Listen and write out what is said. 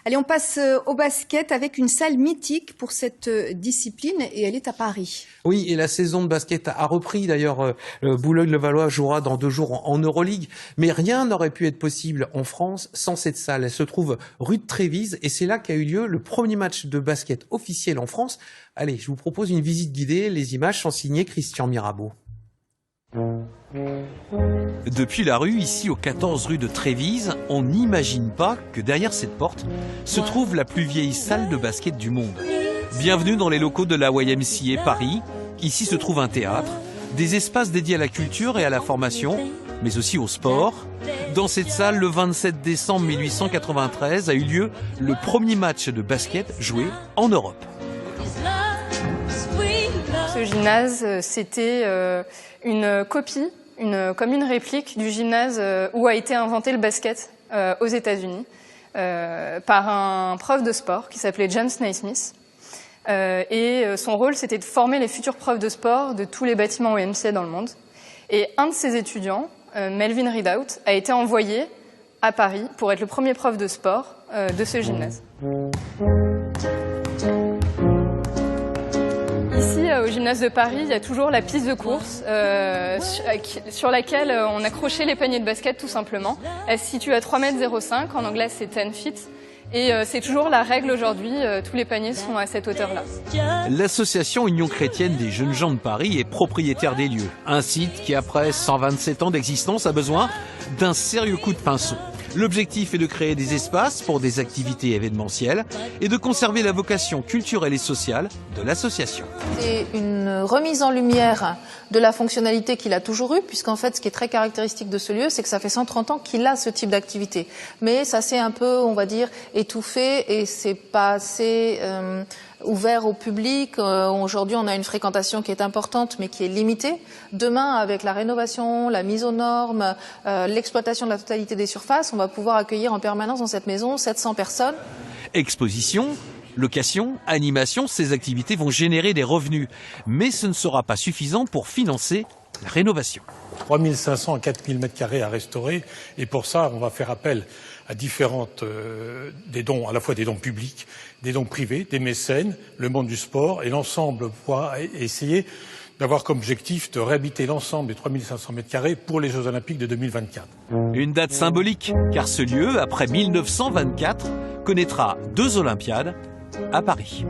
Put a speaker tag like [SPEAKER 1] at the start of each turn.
[SPEAKER 1] Allez, on passe au basket avec une salle mythique pour cette discipline et elle est à Paris.
[SPEAKER 2] Oui, et la saison de basket a repris. D'ailleurs, Boulogne-le-Valois jouera dans 2 jours en Euroleague. Mais rien n'aurait pu être possible en France sans cette salle. Elle se trouve rue de Trévise et c'est là qu'a eu lieu le premier match de basket officiel en France. Allez, je vous propose une visite guidée. Les images sont signées Christian Mirabeau.
[SPEAKER 3] Depuis la rue, ici au 14 rue de Trévise, on n'imagine pas que derrière cette porte se trouve la plus vieille salle de basket du monde. Bienvenue dans les locaux de la YMCA Paris. Ici se trouve un théâtre, des espaces dédiés à la culture et à la formation, mais aussi au sport. Dans cette salle, le 27 décembre 1893 a eu lieu le premier match de basket joué en Europe.
[SPEAKER 4] Ce gymnase, c'était une copie, comme une réplique du gymnase où a été inventé le basket aux États-Unis par un prof de sport qui s'appelait James Naismith. Et son rôle, c'était de former les futurs profs de sport de tous les bâtiments YMCA dans le monde. Et un de ses étudiants, Melvin Ridout, a été envoyé à Paris pour être le premier prof de sport de ce gymnase. Ici, au gymnase de Paris, il y a toujours la piste de course sur laquelle on accrochait les paniers de basket tout simplement. Elle se situe à 3,05 m, en anglais c'est 10 feet. Et c'est toujours la règle aujourd'hui, tous les paniers sont à cette hauteur-là.
[SPEAKER 3] L'association Union chrétienne des jeunes gens de Paris est propriétaire des lieux. Un site qui, après 127 ans d'existence, a besoin d'un sérieux coup de pinceau. L'objectif est de créer des espaces pour des activités événementielles et de conserver la vocation culturelle et sociale de l'association.
[SPEAKER 5] C'est une remise en lumière de la fonctionnalité qu'il a toujours eue, puisqu'en fait, ce qui est très caractéristique de ce lieu, c'est que ça fait 130 ans qu'il a ce type d'activité. Mais ça s'est un peu, on va dire, étouffé et c'est pas assez ouvert au public. Aujourd'hui, on a une fréquentation qui est importante, mais qui est limitée. Demain, avec la rénovation, la mise aux normes, l'exploitation de la totalité des surfaces, on va pouvoir accueillir en permanence dans cette maison 700 personnes.
[SPEAKER 3] Exposition, location, animation, ces activités vont générer des revenus. Mais ce ne sera pas suffisant pour financer la rénovation.
[SPEAKER 6] 3500 à 4000 m² à restaurer. Et pour ça, on va faire appel à différentes des dons, à la fois des dons publics, des dons privés, des mécènes, le monde du sport, et l'ensemble pourra essayer d'avoir comme objectif de réhabiliter l'ensemble des 3500 m² pour les Jeux Olympiques de 2024.
[SPEAKER 3] Une date symbolique, car ce lieu, après 1924, connaîtra 2 Olympiades à Paris.